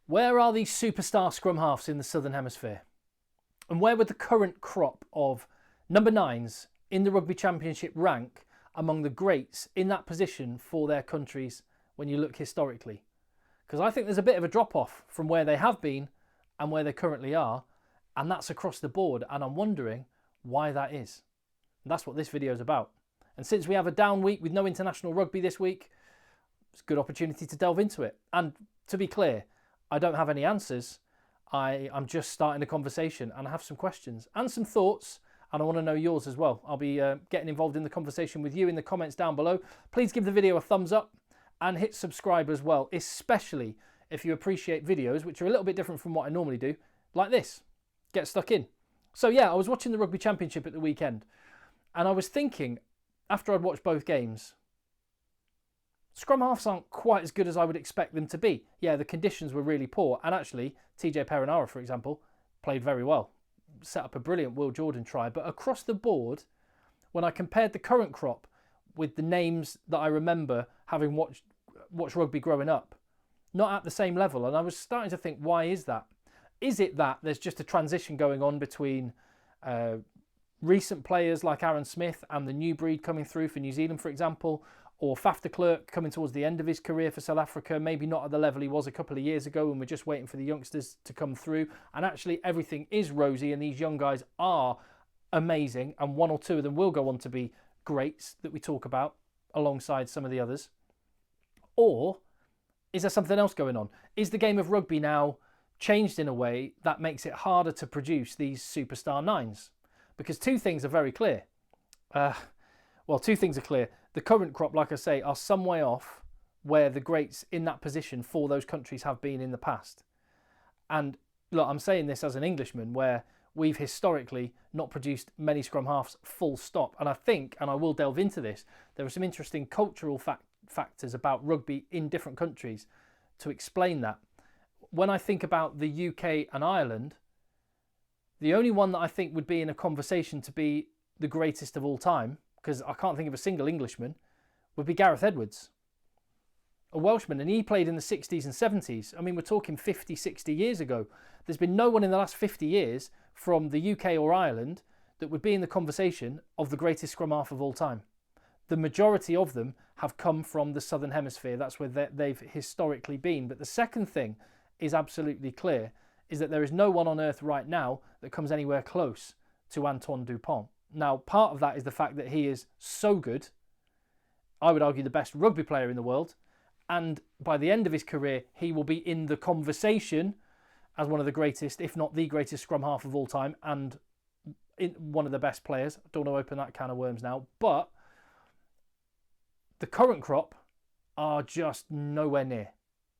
Where are these superstar scrum halves in the Southern Hemisphere? And where would the current crop of number 9s in the Rugby Championship rank among the greats in that position for their countries when you look historically? Because I think there's a bit of a drop-off from where they have been and where they currently are, and that's across the board, and I'm wondering why that is. And that's what this video is about. And since we have a down week with no international rugby this week, it's a good opportunity to delve into it. And to be clear, I don't have any answers. I'm just starting a conversation and I have some questions and some thoughts, and I want to know yours as well. I'll be getting involved in the conversation with you in the comments down below. Please give the video a thumbs up and hit subscribe as well, especially if you appreciate videos which are a little bit different from what I normally do, like this. Get stuck in. So yeah, I was watching the Rugby Championship at the weekend, and I was thinking, after I'd watched both games, scrum halves aren't quite as good as I would expect them to be. Yeah, the conditions were really poor, and actually TJ Perenara, for example, played very well. Set up a brilliant Will Jordan try, but across the board, when I compared the current crop with the names that I remember having watched rugby growing up, not at the same level, and I was starting to think, why is that? Is it that there's just a transition going on between recent players like Aaron Smith and the new breed coming through for New Zealand, for example, or Faf de Klerk coming towards the end of his career for South Africa, maybe not at the level he was a couple of years ago, and we're just waiting for the youngsters to come through, and actually everything is rosy and these young guys are amazing, and one or two of them will go on to be greats that we talk about alongside some of the others? Or is there something else going on? Is the game of rugby now changed in a way that makes it harder to produce these superstar 9s? Because two things are very clear. Well, two things are clear. The current crop, like I say, are some way off where the greats in that position for those countries have been in the past. And look, I'm saying this as an Englishman, where we've historically not produced many scrum halves, full stop. And I think, and I will delve into this, there are some interesting cultural factors about rugby in different countries to explain that. When I think about the UK and Ireland, the only one that I think would be in a conversation to be the greatest of all time, because I can't think of a single Englishman, would be Gareth Edwards, a Welshman, and he played in the 60s and 70s. I mean, we're talking 50, 60 years ago. There's been no one in the last 50 years from the UK or Ireland that would be in the conversation of the greatest scrum half of all time. The majority of them have come from the Southern Hemisphere. That's where they've historically been. But the second thing is absolutely clear, is that there is no one on earth right now that comes anywhere close to Antoine Dupont. Now, part of that is the fact that he is so good, I would argue the best rugby player in the world, and by the end of his career, he will be in the conversation as one of the greatest, if not the greatest scrum half of all time, and one of the best players. I don't want to open that can of worms now, but the current crop are just nowhere near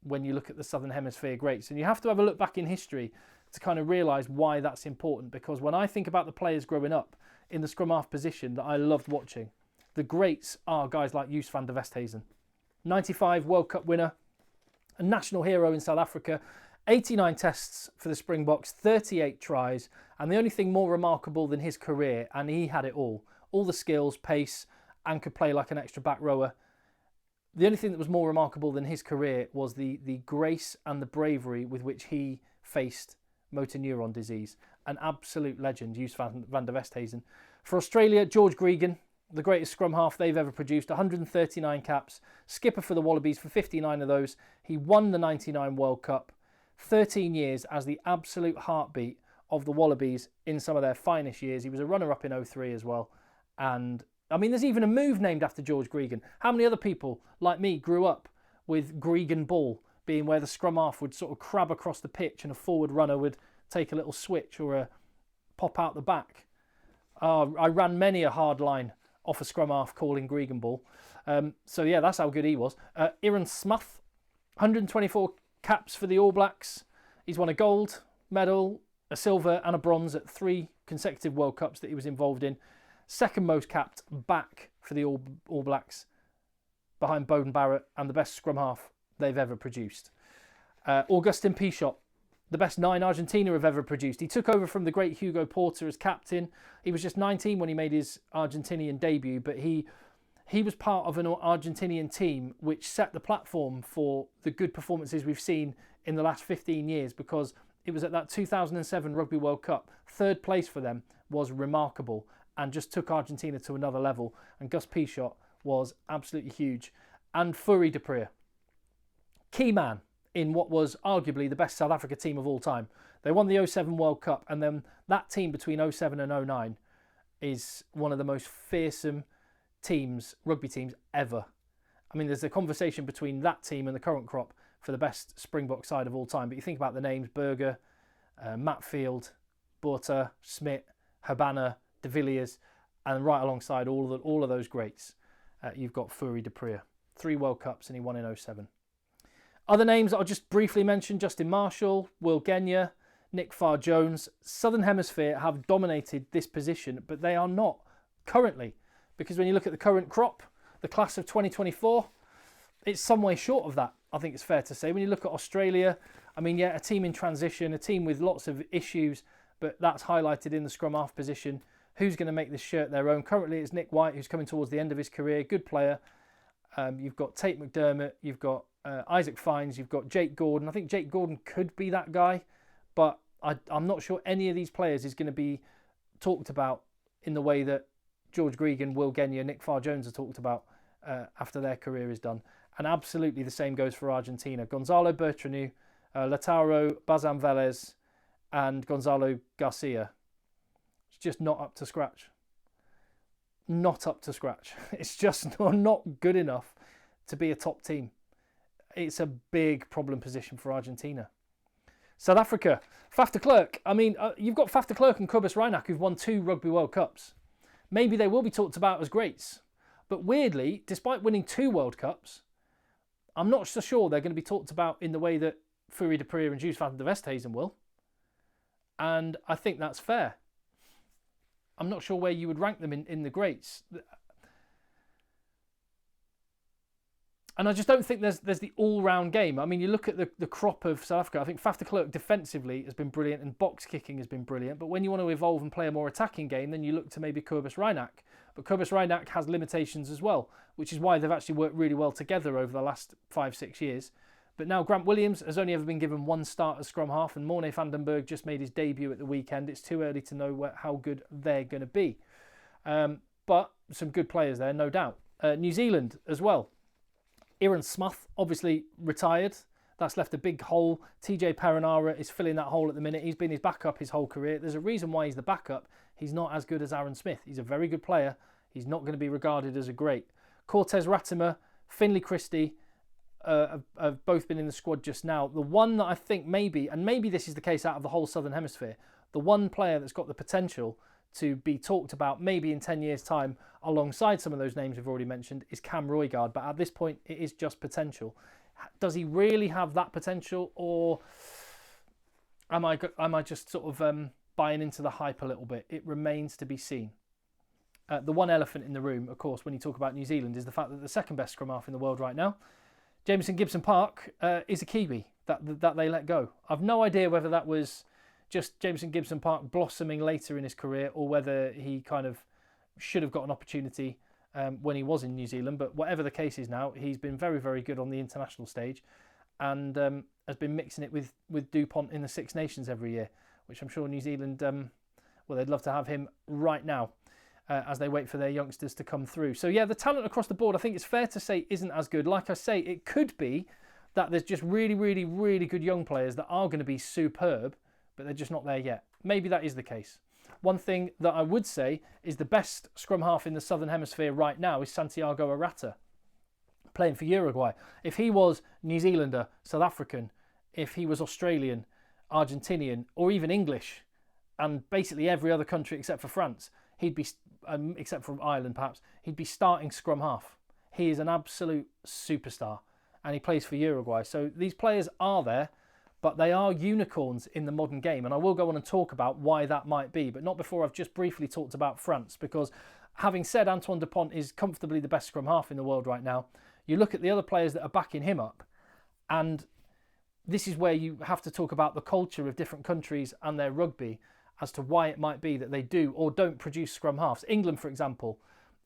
when you look at the Southern Hemisphere greats. And you have to have a look back in history to kind of realise why that's important, because when I think about the players growing up in the scrum half position that I loved watching, the greats are guys like Joos van der Westhuizen. 95 World Cup winner, a national hero in South Africa, 89 tests for the Springboks, 38 tries, and the only thing more remarkable than his career, and he had it all the skills, pace, and could play like an extra back rower. The only thing that was more remarkable than his career was the grace and the bravery with which he faced motor neuron disease. An absolute legend, Joos van der Westhuizen. For Australia, George Gregan, the greatest scrum half they've ever produced, 139 caps, skipper for the Wallabies for 59 of those. He won the 99 World Cup, 13 years as the absolute heartbeat of the Wallabies in some of their finest years. He was a runner-up in 03 as well. And I mean, there's even a move named after George Gregan. How many other people like me grew up with Gregan ball being where the scrum half would sort of crab across the pitch and a forward runner would take a little switch or a pop out the back? I ran many a hard line off a scrum half calling Gregan ball. So yeah, that's how good he was. Aaron Smith, 124 caps for the All Blacks. He's won a gold medal, a silver and a bronze at 3 consecutive World Cups that he was involved in. Second most capped back for the All Blacks, behind Bowden Barrett, and the best scrum half they've ever produced. Augustin Pichot, the best 9 Argentina have ever produced. He took over from the great Hugo Porter as captain. He was just 19 when he made his Argentinian debut, but he was part of an Argentinian team which set the platform for the good performances we've seen in the last 15 years, because it was at that 2007 Rugby World Cup. Third place for them was remarkable and just took Argentina to another level. And Gus Pichot was absolutely huge. And Fourie du Preez, key man in what was arguably the best South Africa team of all time. They won the 07 World Cup, and then that team between 07 and 09 is one of the most fearsome teams, rugby teams, ever. I mean, there's a conversation between that team and the current crop for the best Springbok side of all time. But you think about the names: Berger, Matfield, Botha, Smit, Habana, de Villiers, and right alongside all of those greats, you've got Fourie du Preez. 3 World Cups, and he won in 07. Other names that I'll just briefly mention: Justin Marshall, Will Genia, Nick Farr-Jones. Southern Hemisphere have dominated this position, but they are not currently, because when you look at the current crop, the class of 2024, it's some way short of that, I think it's fair to say. When you look at Australia, I mean, yeah, a team in transition, a team with lots of issues, but that's highlighted in the scrum half position. Who's going to make this shirt their own? Currently, it's Nick White, who's coming towards the end of his career. Good player. You've got Tate McDermott, you've got Isaac Fines, you've got Jake Gordon. I think Jake Gordon could be that guy, but I'm not sure any of these players is going to be talked about in the way that George Gregan, Will Genia, Nick Farr-Jones are talked about after their career is done. And absolutely the same goes for Argentina. Gonzalo Bertranu, Lautaro Bazan Velez, and Gonzalo Garcia. It's just not up to scratch. Not up to scratch. It's just not good enough to be a top team. It's a big problem position for Argentina. South Africa, Faf de Klerk. I mean, you've got Faf de Klerk and Kobus Reinach, who've won 2 Rugby World Cups. Maybe they will be talked about as greats. But weirdly, despite winning 2 World Cups, I'm not so sure they're going to be talked about in the way that Fourie du Preez and Jules van der Westhuizen will. And I think that's fair. I'm not sure where you would rank them in the greats. And I just don't think there's the all-round game. I mean, you look at the crop of South Africa, I think Faf de Klerk defensively has been brilliant and box kicking has been brilliant. But when you want to evolve and play a more attacking game, then you look to maybe Kobus Reinach. But Kobus Reinach has limitations as well, which is why they've actually worked really well together over the last 5-6 years. But now Grant Williams has only ever been given 1 start as scrum half, and Morné van den Berg just made his debut at the weekend. It's too early to know how good they're going to be. But some good players there, no doubt. New Zealand as well. Aaron Smuth, obviously retired. That's left a big hole. TJ Perenara is filling that hole at the minute. He's been his backup his whole career. There's a reason why he's the backup. He's not as good as Aaron Smith. He's a very good player. He's not going to be regarded as a great. Cortez Ratimer, Finlay Christie have both been in the squad just now. The one that I think maybe, and maybe this is the case out of the whole Southern Hemisphere, the one player that's got the potential to be talked about maybe in 10 years' time alongside some of those names we've already mentioned is Cam Roigard. But at this point, it is just potential. Does he really have that potential, or am I just sort of buying into the hype a little bit? It remains to be seen. The one elephant in the room, of course, when you talk about New Zealand, is the fact that the second best scrum half in the world right now, Jamison Gibson Park, is a Kiwi that they let go. I've no idea whether that was just Jamison Gibson Park blossoming later in his career, or whether he kind of should have got an opportunity when he was in New Zealand. But whatever the case is now, he's been very, very good on the international stage, and has been mixing it with Dupont in the Six Nations every year, which I'm sure New Zealand, well, they'd love to have him right now as they wait for their youngsters to come through. So yeah, the talent across the board, I think it's fair to say, isn't as good. Like I say, it could be that there's just really, really, really good young players that are going to be superb, but they're just not there yet. Maybe that is the case. One thing that I would say is the best scrum half in the Southern Hemisphere right now is Santiago Arata, playing for Uruguay. If he was New Zealander, South African, if he was Australian, Argentinian, or even English, and basically every other country except for France, he'd be, except for Ireland perhaps, he'd be starting scrum half. He is an absolute superstar, and he plays for Uruguay. So these players are there, but they are unicorns in the modern game. And I will go on and talk about why that might be, but not before I've just briefly talked about France, because having said Antoine Dupont is comfortably the best scrum half in the world right now, you look at the other players that are backing him up, and this is where you have to talk about the culture of different countries and their rugby as to why it might be that they do or don't produce scrum halves. England, for example,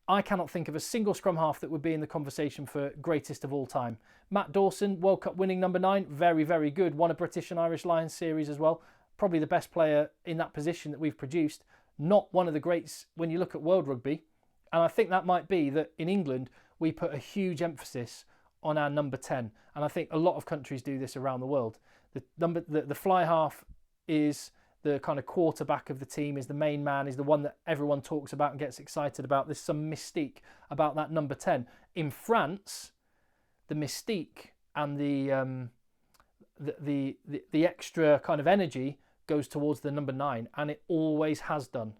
I cannot think of a single scrum half that would be in the conversation for greatest of all time. Matt Dawson, World Cup winning number 9, very, very good. Won a British and Irish Lions series as well. Probably the best player in that position that we've produced. Not one of the greats when you look at World Rugby. And I think that might be that in England, we put a huge emphasis on our number 10. And I think a lot of countries do this around the world. The fly half is the kind of quarterback of the team, is the main man, is the one that everyone talks about and gets excited about. There's some mystique about that number 10. In France, the mystique and the extra kind of energy goes towards the number 9, and it always has done.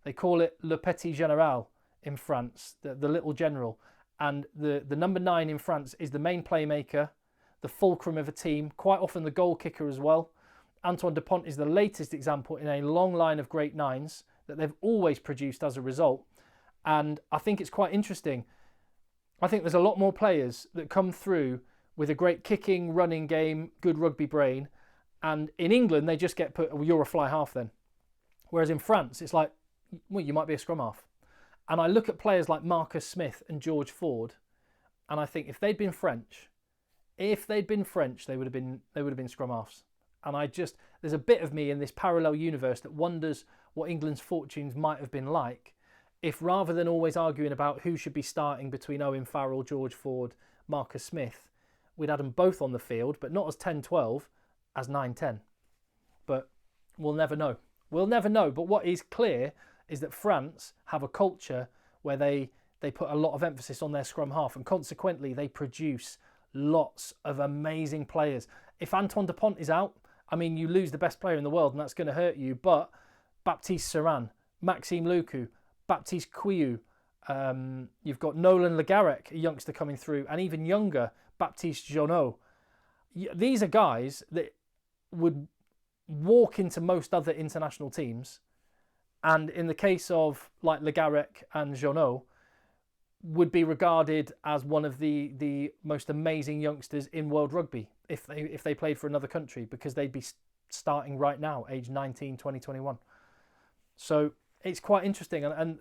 They call it le petit général in France, the little general. And the number 9 in France is the main playmaker, the fulcrum of a team, quite often the goal kicker as well. Antoine Dupont is the latest example in a long line of great 9s that they've always produced as a result. And I think it's quite interesting. I think there's a lot more players that come through with a great kicking, running game, good rugby brain. And in England, they just get put, well, you're a fly half then. Whereas in France, it's like, well, you might be a scrum half. And I look at players like Marcus Smith and George Ford, and I think if they'd been French, they would have been scrum halves. And there's a bit of me in this parallel universe that wonders what England's fortunes might have been like if, rather than always arguing about who should be starting between Owen Farrell, George Ford, Marcus Smith, we'd had them both on the field, but not as 10-12, as 9-10. But we'll never know. We'll never know. But what is clear is that France have a culture where they put a lot of emphasis on their scrum half, and consequently they produce lots of amazing players. If Antoine Dupont is out, I mean, you lose the best player in the world, and that's going to hurt you. But Baptiste Serran, Maxime Lucu, Baptiste Couillou, you've got Nolan Le Garrec, a youngster coming through, and even younger, Baptiste Jonot. These are guys that would walk into most other international teams, and in the case of like Le Garrec and Jonot, would be regarded as one of the most amazing youngsters in world rugby if they played for another country, because they'd be starting right now, age 19, 20, 21. So it's quite interesting, and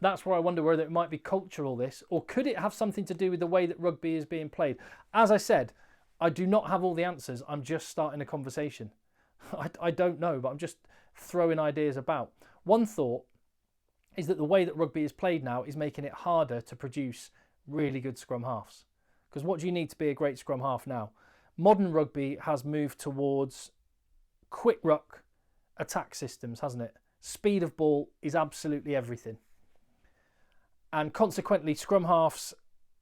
that's where I wonder whether it might be cultural, this, or could it have something to do with the way that rugby is being played? As I said, I do not have all the answers. I'm just starting a conversation. I don't know, but I'm just throwing ideas about. One thought is that the way that rugby is played now is making it harder to produce really good scrum halves. Because what do you need to be a great scrum half now? Modern rugby has moved towards quick ruck attack systems, hasn't it? Speed of ball is absolutely everything. And consequently, scrum halves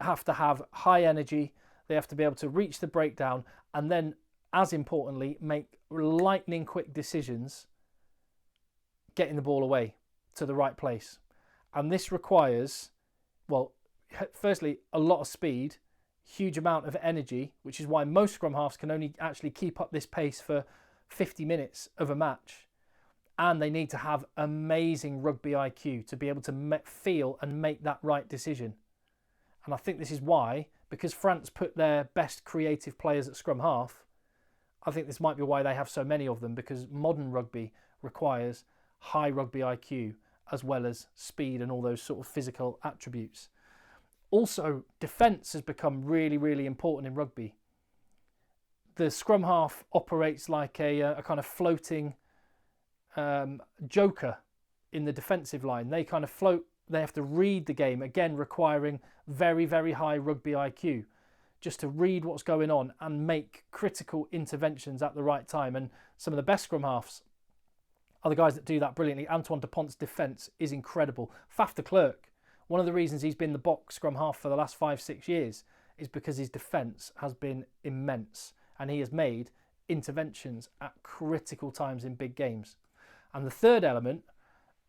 have to have high energy. They have to be able to reach the breakdown, and then, as importantly, make lightning quick decisions getting the ball away to the right place. And this requires, well, firstly, a lot of speed, huge amount of energy, which is why most scrum halves can only actually keep up this pace for 50 minutes of a match. And they need to have amazing rugby IQ to be able to feel and make that right decision. And I think this is why, because France put their best creative players at scrum half, I think this might be why they have so many of them, because modern rugby requires high rugby IQ as well as speed and all those sort of physical attributes. Also, defence has become really, really important in rugby. The scrum half operates like a kind of floating joker in the defensive line. They kind of float, they have to read the game, again requiring very, very high rugby IQ just to read what's going on and make critical interventions at the right time. And some of the best scrum halves are the guys that do that brilliantly. Antoine Dupont's defence is incredible. Faf de Klerk, one of the reasons he's been the box scrum half for the last 5-6 years is because his defence has been immense, and he has made interventions at critical times in big games. And the third element,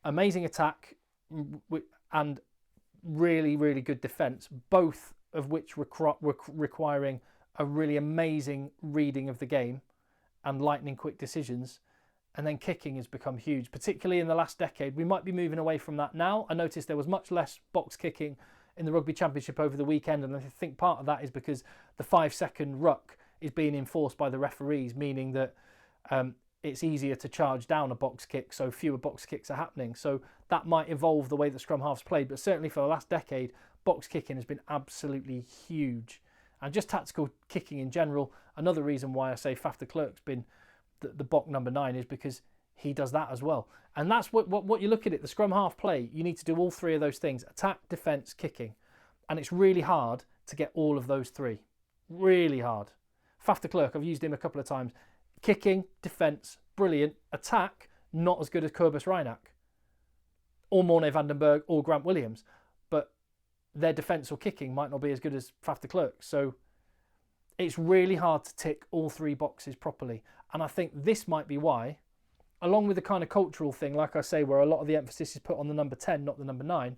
amazing attack and really, really good defence, both of which requiring a really amazing reading of the game and lightning quick decisions. And then kicking has become huge, particularly in the last decade. We might be moving away from that now. I noticed there was much less box kicking in the Rugby Championship over the weekend, and I think part of that is because the 5-second ruck is being enforced by the referees, meaning that it's easier to charge down a box kick, so fewer box kicks are happening. So that might evolve the way that scrum halves played, but certainly for the last decade, box kicking has been absolutely huge. And just tactical kicking in general, another reason why I say Faf de Klerk's been the Bok number 9 is because he does that as well. And that's what you look at it, the scrum half play, you need to do all 3 of those things: attack, defence, kicking. And it's really hard to get all of those 3. Really hard. Faf de Klerk, I've used him a couple of times. Kicking, defence, brilliant. Attack, not as good as Kobus Reinach or Morné van den Berg or Grant Williams. But their defence or kicking might not be as good as Faf de Klerk. So it's really hard to tick all 3 boxes properly. And I think this might be why, along with the kind of cultural thing, like I say, where a lot of the emphasis is put on the number 10, not the number 9,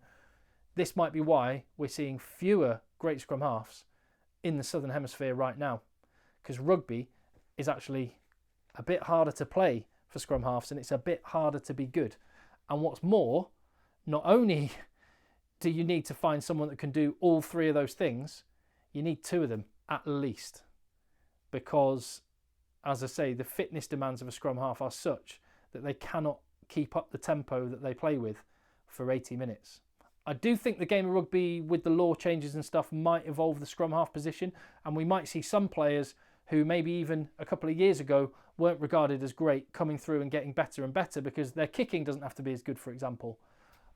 this might be why we're seeing fewer great scrum halves in the Southern Hemisphere right now. Because rugby is actually a bit harder to play for scrum halves, and it's a bit harder to be good. And what's more, not only do you need to find someone that can do all 3 of those things, you need 2 of them at least. Because, as I say, the fitness demands of a scrum half are such that they cannot keep up the tempo that they play with for 80 minutes. I do think the game of rugby, with the law changes and stuff, might evolve the scrum half position, and we might see some players who maybe even a couple of years ago weren't regarded as great coming through and getting better and better because their kicking doesn't have to be as good, for example.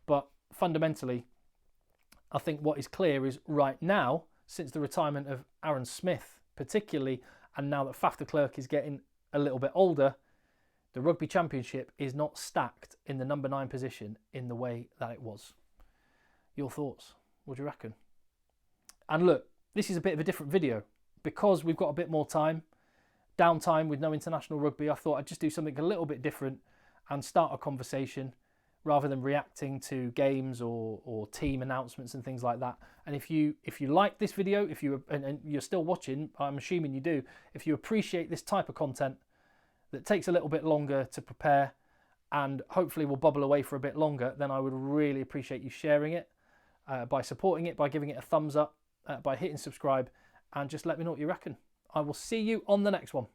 But fundamentally, I think what is clear is right now, since the retirement of Aaron Smith particularly, and now that Faf de Klerk is getting a little bit older, the Rugby Championship is not stacked in the number 9 position in the way that it was. Your thoughts? What do you reckon? And look, this is a bit of a different video because we've got a bit more time, downtime with no international rugby. I thought I'd just do something a little bit different and start a conversation rather than reacting to games or team announcements and things like that. And if you like this video, and you're still watching, I'm assuming you do, if you appreciate this type of content that takes a little bit longer to prepare and hopefully will bubble away for a bit longer, then I would really appreciate you sharing it, by supporting it, by giving it a thumbs up, by hitting subscribe, and just let me know what you reckon. I will see you on the next one.